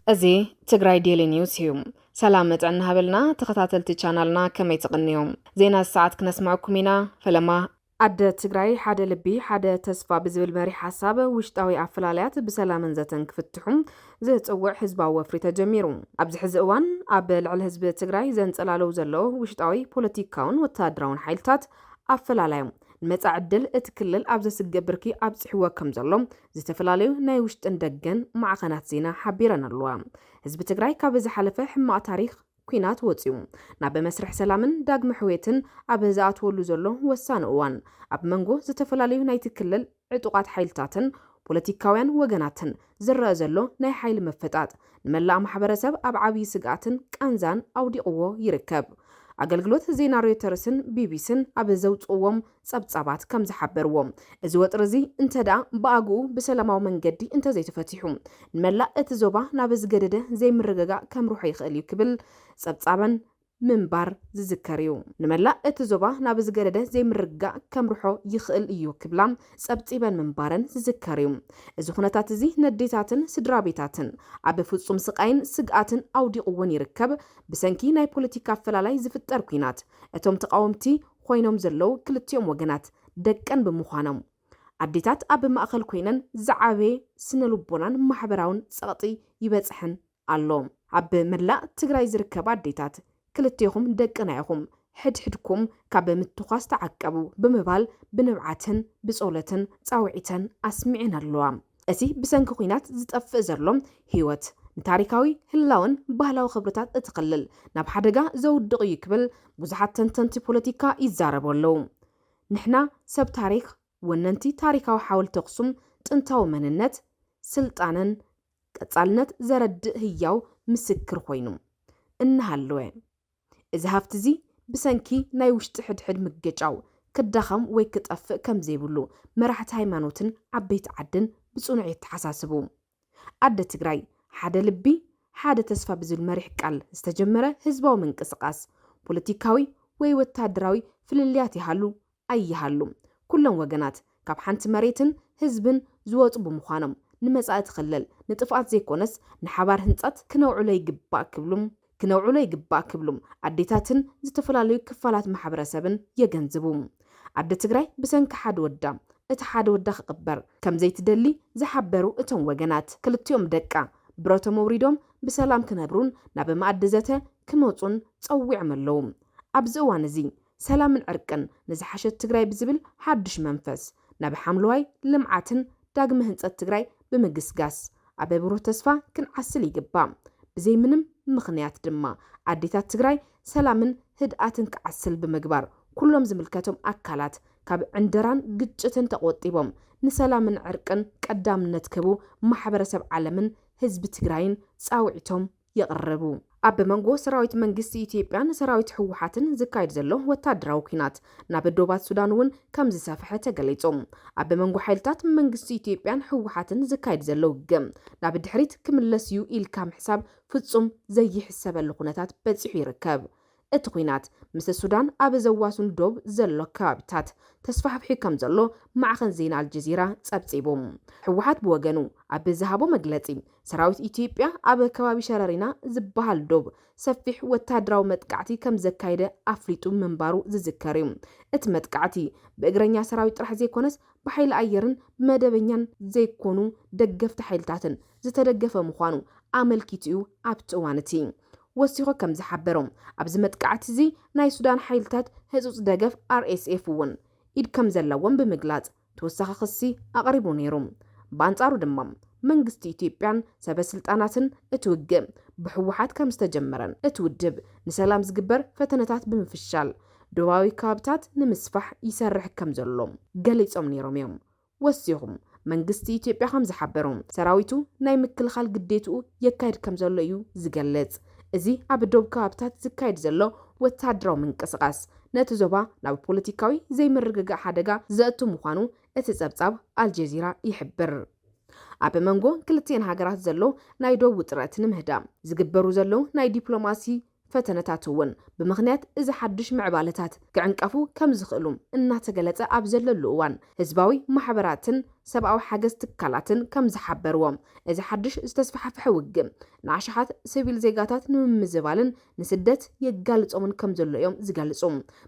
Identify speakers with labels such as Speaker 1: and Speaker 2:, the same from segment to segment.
Speaker 1: أزي تجراي ديلي نيوز هيوم سلامة عنا هبلنا تخطاتلتي channelنا كما يتقنيهم زينا الساعات كنسمعكم هنا فلما عد تجراي حدا لبي حدا تسفى بزبل مري حساب وشتاوي عفلالات بسلام زتن كفتحهم زي تصوع حزبا وفري تجميرون أبز حزقوان أبل على حزب تجراي زين تسألالو زلو وشتاوي بوليتيكاون وتادراون حيلتات عفلالهم متعدل اتكلل أبز سجبركي أبز حوا كم زلهم زتفلاليو ناي وشت اندقن مع قناة زينا حبيرنا اللوام حزب تجراي كابز حلفه حما تاريخ كينات وطيوم ناب مسرح سلامن داق محويتن أبزات ولو زلو وسان اوان أب منغو زتفلاليو ناي تكلل عطوقات حيلتاتن بوليتيكاوين وغناتن زرق زلو ناي حيل مفتات نملا محبرسب أب عبي سقاتن كانزان أو دي قوة يركب أقلقلوت زينا رويترسن بيبيسن أبزوت قوام صبصابات كم زحبروم ازوات رزي انت دا باقو بسلاماو منقدي انت زي تفتيحوم نملا اتزوبا نابز قدده زي مرقاقا كم روحي يخليو كبل صبصابن منبار زذكريو نملا اتزوبا نابز قدده زي مرقاقا كم روحو يخل ايو كبلام صبصيبن منبارن زذكريو ازو خناتات زي نديتاتن سدرابيتاتن عبفوصم سقاين سقاتن او دي قوان يركب بسنكي ناي بوليتيكا فلالاي زفتر كوينات اتوم تقاومتي خوينوم زلو كلتيوم وغنات دقن بمخانم عديتات أب مأخل كوينن زعابي سنلوبونان محبراون سقطي يبزحن اللوم عب ملا تقراي زركب عديتات كلتيهم دقنايهم حدكم كاب متخاص تعقبو بمبال بنبعاتن بصولتن صاوعيتن أسمعين اللوام أسي بسنك كوينات زتقف زرلوم هيوت تاريخاوي هلاون بهلاو خبرتات اتقلل ناب حدقا زود دقو يكبل بزحات تنتنتي بوليتيكا يزاربولو نحنا سب تاريخ وننتي تاريخاو حاول تقسم تنتاو مننت سلطانن قصالنت زرد هياو مسكر خوينو انهالوين اذا هافتزي بسنكي ناي وشت حد مقجاو كدخم وي كطف كم زيبلو مرحت هايمانوتن عبيت عدن بصنعي تحساسبو عد تجراي حدا لبي حدا تسفى بزل مريح قال استجمره حزباو منقسقاس بوليتيكاوي وي وتادراوي فلليات يحلو اي يحلو كلهم وغنات كاب حنت مريتن حزبن زوص بمخانم نمصات خلل نطفات زيكونس نحبار هنصات كنوعلي يغبا كبلم عديتاتن زتفلاليو كفالات محبرسبن يغنزبوم عد تجراي بسنك حد ودا ات حد ودا خقبر كم زي تدلي زحبرو اتون وغنات كلتيوم دقا بروتو موريدوم بسلام كنبرون ناب معدزته كموصون صويع ملوم ابزوان زي سلام عرقن نزحشت تجراي بزبل حدش منفس ناب حملواي لمعاتن داغم هنصت تجراي بمغسغاس ابيبرو تسفا كنعسل يغبا بزي منم مخنيات دما عديتات تجراي سلامن هداتن كعسل بمغبار كلهم زملكاتهم اكالات كاب عندران ግጭትን ተቆጥቦም ንሰላምን ዕርቅን ቀዳምነት ከቡ ማሕበረሰብ ዓለምን ህዝብ ትግራይን ጻውዕቶም ይقرቡ አብ መንጎ ሰራዊት መንግስት ኢትዮጵያን ሰራዊት ህወሓትን ዝካይድ ዘሎ ወታደራዊ ኩናት ናብ ዶባት ሱዳን ውን ከም ዝሰፍሐ ተገሊጾም አብ መንጎ ሓይልታት መንግስት ኢትዮጵያን ህወሓትን ዝካይድ ዘሎ ገም ናብ ድሕሪት ክምለስዩ ኢልካ ምሕሳብ ፍጹም ዘይሕሰበሉ ኩነታት በጽሑ ይርከብ እቲ ኩናት ምስ ሱዳን ኣብ ዘዋሱን ዶብ ዘሎ ከባቢታት ተስፋሕፊሑ ከም ዘሎ ማዕኸን ዜና አልጀዚራ ጸብጺቦም ህወሓት ብወገኑ ኣብ ዝሃቦ መግለጺ ሰራዊት ኢትዮጵያ ኣብ ከባቢ ሸረሪና ዝበሃል ዶብ ሰፊሕ ወታደራዊ መጥቃዕቲ ከም ዘካይደ ኣፍሊጡ መንባሩ ዝዝከር እዩ እቲ መጥቃዕቲ ብእግረኛ ሰራዊት ጥራሕ ዘይኮነስ ብሓይሊ ኣየርን መደበኛን ዘይኮኑ ደገፍቲ ሓይልታትን ዝተደገፈ ምዃኑ ኣመልኪቱ ኣብቲ እዋንቲ ወሲኹ ከም ዝሓበሮም ኣብዚ መጥቃዕቲ እዚ ናይ ሱዳን ሓይልታት ህጹጽ ደገፍ RSF ውን ኢድ ከም ዘለዎም ብምግላጽ ተወሳኺ ክሲ ኣቕሪቡ ነይሮም በአንጻሩ ድማ መንግስቲ ኢትዮጵያን ሰበስልጣናትን እትውግእ ብህወሓት ከም ዝተጀመረን እትውድብ ንሰላም ዝግበር ፈተነታት ብምፍሻል ዶባዊ ካብታት ንምስፋሕ ይሰርሕ ከም ዘሎ ገሊጾም ነይሮም እዮም ወሲኹም መንግስቲ ኢትዮጵያ ከም ዝሓበሮም ሰራዊቱ ናይ ምክልኻል ግዴትኡ የካይድ ከም ዘሎ እዩ ዝገልጽ እዚ ኣብ ዶብ ካብታት ዝካይድ ዘሎ ወታደራዊ ምንቅስቃስ ነቲ ዞባ ናብ ፖለቲካዊ ዘይምርግጋእ ሓደጋ ዘእቱ ምዃኑ እቲ ጸብጻብ አልጀዚራ ይሕብር ኣብ መንጎ ክልቲአን ሃገራት ዘሎ ናይ ዶብ ውጥረት ንምህዳም ዝግበሩ ዘሎ ናይ ዲፕሎማሲ ፈተነታት እውን ብምኽንያት እዚ ሓድሽ ምዕባለታት ክዕንቀፉ ከም ዝኽእሉ እናተገለጸ ኣብ ዘለሉ እዋን ህዝባዊ ማሕበራትን ሰብኣዊ ሓገዝ ትካላትን ከም ዝሓበርዎም እዚ ሓድሽ ዝተስፋሕፈሐ ውግእ ንኣሽሓት ሲቪል ዜጋታት ንምምዝባልን ንስደት የጋልጾምን ከም ዘሎ እዮም ዝገልጹ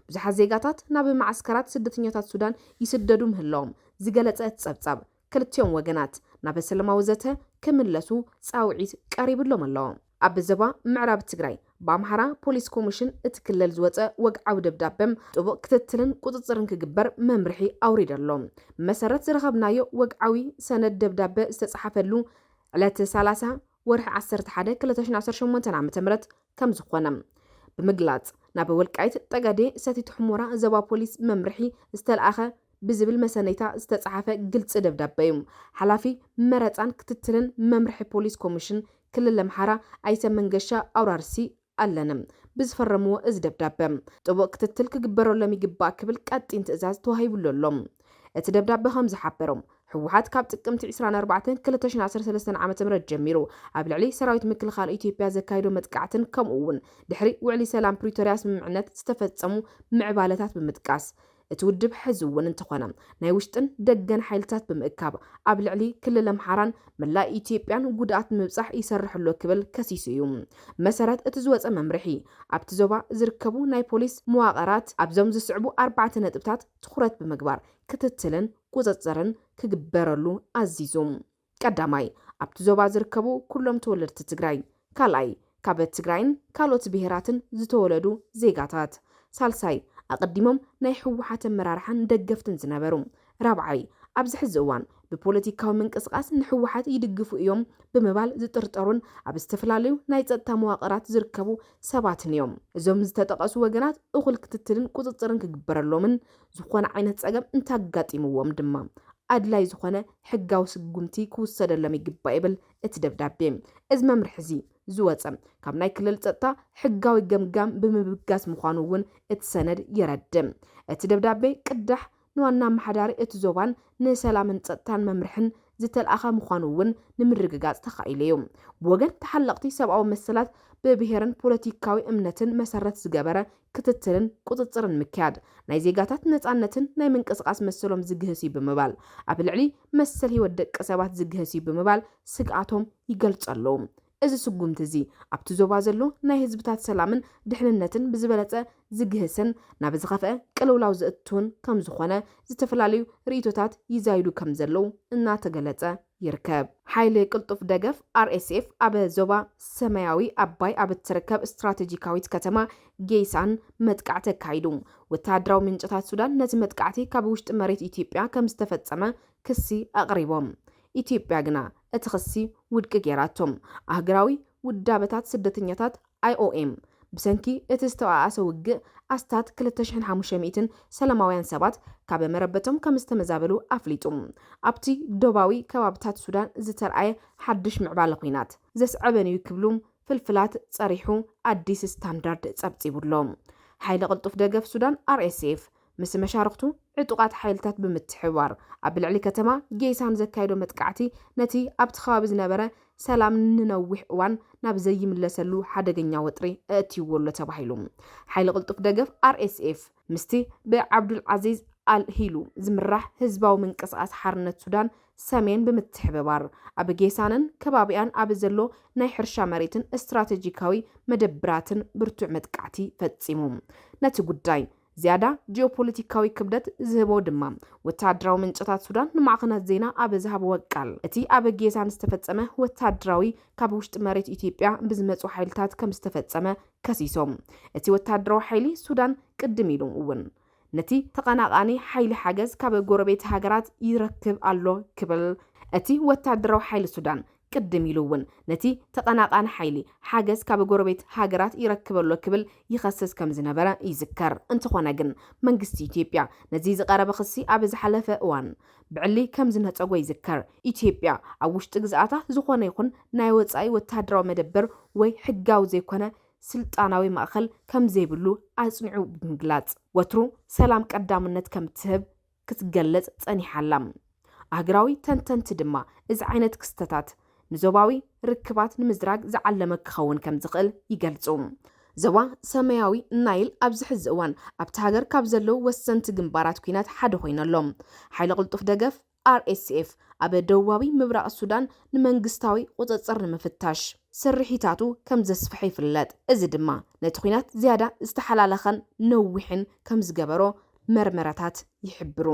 Speaker 1: ብዙሓት ዜጋታት ናብ ማዕስከራት ስደተኛታት ሱዳን ይስደዱ ምህላዎም ዝገለጸ ጸብጻብ ክልቲኦም ወገናት ናብ ሰላማዊ ዘተ ክምለሱ ጻውዒት ቀሪብሎም ኣለዎ ኣብ ዞባ ምዕራብ ትግራይ በአምሓራ ፖሊስ ኮሚሽን እትክልል ዝወፀ ወግዓዊ ደብዳቤም ጥቡቅ ክትትልን ቁጥጥርን ክግበር መምርሒ ኣውሪደሎም መሰረት ዝረኸብናዮ ወግዓዊ ሰነድ ደብዳቤ ዝተጻሕፈሉ ዕለት 30 ወርሒ 11 2018 ዓ.ም ከም ዝኾነ ብምግላጽ ናብ ወልቃይት ጠገዴ ሰቲት ሕሞራ ዞባ ፖሊስ መምርሒ ዝተልኣኸ ብዝብል መሰነይታ ዝተጻሕፈ ግልጽ ደብዳቤ እዩ ሓላፊ መረፃን ክትትልን መምርሒ ፖሊስ ኮሚሽን ክልል አምሓራ ኣይተ መንገሻ ኣውራርሲ ኣለንም ብዝፈረምዎ እዚ ደብዳቤ ጥቡቅ ክትትል ክግበረሎም ይግባእ ክብል ቀጢን ትእዛዝ ተዋሂቡሎም እቲ ደብዳቤ ከም ዝሓበሮም ሕወሓት ካብ ጥቅምቲ 24 2013 ዓ.ም ጀሚሩ ኣብ ልዕሊ ሰራዊት ምክልኻል ኢትዮጵያ ዘካይዶ መጥቃዕትን ከምኡውን ድሕሪ ውዕሊ ሰላም ፕሪቶሪያ ስምምዕነት ዝተፈጸሙ ምዕባለታት ብምጥቃስ እቲ ውድብ ሕዚ እውን እንተኾነ ናይ ውሽጥን ደገን ሓይልታት ብምእካብ ኣብ ልዕሊ ክልል አምሓራን መላእ ኢትዮጵያን ጉድኣት ምብጻሕ ይሰርሕሎ ክብል ከሲሱ እዩ መሰረት እቲ ዝወፀ መምርሒ ኣብቲ ዞባ ዝርከቡ ናይ ፖሊስ መዋቕራት ኣብዞም ዝስዕቡ 4 ነጥብታት ትኹረት ብምግባር ክትትልን ቁፅፅርን ክግበረሉ ኣዚዞም ቀዳማይ ኣብቲ ዞባ ዝርከቡ ኩሎም ተወለድቲ ትግራይ ካልኣይ ካብ ትግራይን ካልኦት ብሄራትን ዝተወለዱ ዜጋታት ሳልሳይ ኣቀዲሞም ናይ ሕወሓት መራርሓን ደገፍትን ዝነበሩ ራብዓይ ኣብዚ ሕዚ እዋን ብፖለቲካዊ ምንቅስቃስ ንሕወሓት ይድግፉ እዮም ብምባል ዝጥርጠሩን ኣብ ዝተፈላለዩ ናይ ጸጥታ መዋቕራት ዝርከቡ ሰባትን እዮም እዞም ዝተጠቐሱ ወገናት እኹል ክትትልን ቁጥጥርን ክግበረሎምን ዝኾነ ዓይነት ጸገም እንታጋጢምዎም ድማ ኣድላይ ዝኾነ ሕጋዊ ስጉምቲ ክውሰደሎም ይግባእ ይብል እቲ ደብዳቤ እዚ መምርሒ እዚ ዝወፀ ካብ ናይ ክልል ጸጥታ ሕጋዊ ገምጋም ብምብጋስ ምዃኑ እውን እቲ ሰነድ የረድም እቲ ደብዳቤ ቅዳሕ ንዋና ማሕዳሪ እቲ ዞባን ንሰላምን ጸጥታን መምርሕን ዝተልኣኸ ምዃኑ እውን ንምርግጋጽ ተኻኢሉ እዩ ብወገን ተሓለቕቲ ሰብኣዊ መሰላት ብብሄርን ፖለቲካዊ እምነትን መሰረት ዝገበረ ክትትልን ቁጥጥርን ምክያድ ናይ ዜጋታት ነፃነትን ናይ ምንቅስቃስ መሰሎም ዝግህሲ ብምባል ኣብ ልዕሊ መሰል ህይወት ደቂ ሰባት ዝግህሲ ብምባል ስግኣቶም ይገልጸሉ እዚ ስጉምቲ እዚ ኣብቲ ዞባ ዘሎ ናይ ህዝብታት ሰላምን ድሕንነትን ብዝበለጸ ዝግህስን ናብ ዝኸፍአ ቅልውላው ዝእቱን ከም ዝኾነ ዝተፈላለዩ ርእይቶታት ይዛይዱ ከም ዘለው እናተገለጸ ይርከብ ሓይሊ ቅልጡፍ ደገፍ RSF ኣብ ዞባ ሰማያዊ ኣባይ ኣብ እትርከብ ስትራቴጂካዊት ከተማ ጌይሳን መጥቃዕቲ ኣካይዱ ወታደራዊ ምንጭታት ሱዳን ነቲ መጥቃዕቲ ካብ ውሽጢ መሬት ኢትዮጵያ ከም ዝተፈጸመ ክሲ ኣቕሪቦም ኢትዮጵያ ግና እቲ ክሲ ውድቂ ገይራቶም ኣህግራዊ ውዳበታት ስደተኛታት IOM ብሰንኪ እቲ ዝተዋኣሰ ውግእ ኣስታት 2500 ሰላማውያን ሰባት ካብ መረበቶም ከም ዝተመዛበሉ ኣፍሊጡ ኣብቲ ዶባዊ ከባቢታት ሱዳን ዝተርኣየ ሓድሽ ምዕባለ ኩናት ዘስዕበንዩ ክብሉ ፍልፍላት ጸሪሑ ኣዲስ ስታንዳርድ ጸብጺቡሎም ሓይሊ ቅልጡፍ ደገፍ ሱዳን RSF ምስ መሻርክቱ ዕጡቃት ሓይልታት ብምትሕዋር ኣብ ልዕሊ ከተማ ጌይሳን ዘካይዶ መጥቃዕቲ ነቲ ኣብቲ ከባቢ ዝነበረ ሰላም ንነዊሕ እዋን ናብ ዘይምለሰሉ ሓደገኛ ወጥሪ እትይወሎ ተባሂሉ ሓይሊ ቅልጡፍ ደገፍ RSF ምስቲ ብዓብዱል ዓዚዝ አልሂሉ ዝምራሕ ህዝባዊ ምንቅስቃስ ሓርነት ሱዳን ሰሜን ብምትሕብባር ኣብ ጌይሳንን ከባቢያን ኣብ ዘሎ ናይ ሕርሻ መሬትን ስትራቴጂካዊ መደብራትን ብርቱዕ መጥቃዕቲ ፈጺሙ ነቲ ጉዳይ زيادة جيوبوليتيكاوي كبدت زهبو دما وتادراو منشطات سودان نمعخنات زينا أب زهب وقال اتي أب جيسان استفتسمه وتادراوي كابوشت مريت إثيوبيا بزمت وحيلتات كم استفتسمه كسيسوم اتي وتادراو حيلي سودان قدميلون اون نتي تقناقاني حيلي حاجز كاب غوربيت هاجرات يركب الله كبل اتي وتادراو حيلي سودان قدميلون نتي تقناقان حيلي حاجز كاب غوربيت هاجرات يركب الله كبل يخصص كم زنبره يذكر انت خونا جن منغستي إثيوبيا نزيز قرب خصي اب زحلفه اوان بعلي كم زنهصغو يذكر إثيوبيا اوشط غزاتا زخونه يكون ناي وصاي وتادراو مدبر وي حغاو زيكونه سلطاناوي ماخل كم زيبلو اصنعو بمغلاص وترو سلام قدامنت كم تهب كتغلص صنيحالام اغراوي تنتنت دما از عينت كستتات نزوباوي ركبات نمزراق زعلمك خون كم زقل يقلصوم ዘዋ ሰማያዊ ናይል ኣብዚ ሕዚ እዋን ኣብቲ ሃገር ካብ ዘለው ወሰንቲ ግንባራት ኩናት ሓደ ኮይነሎም ሓይሊ ቅልጡፍ ደገፍ RSF ኣብ ደቡባዊ ምብራቕ ሱዳን ንመንግስታዊ ቁፅፅር ንምፍታሽ ስርሒታቱ ከም ዘስፍሐ ይፍለጥ። እዚ ድማ ነቲ ኩናት ዝያዳ ዝተሓላለኸን ነዊሕን ከም ዝገበሮ መርመራታት ይሕብሩ።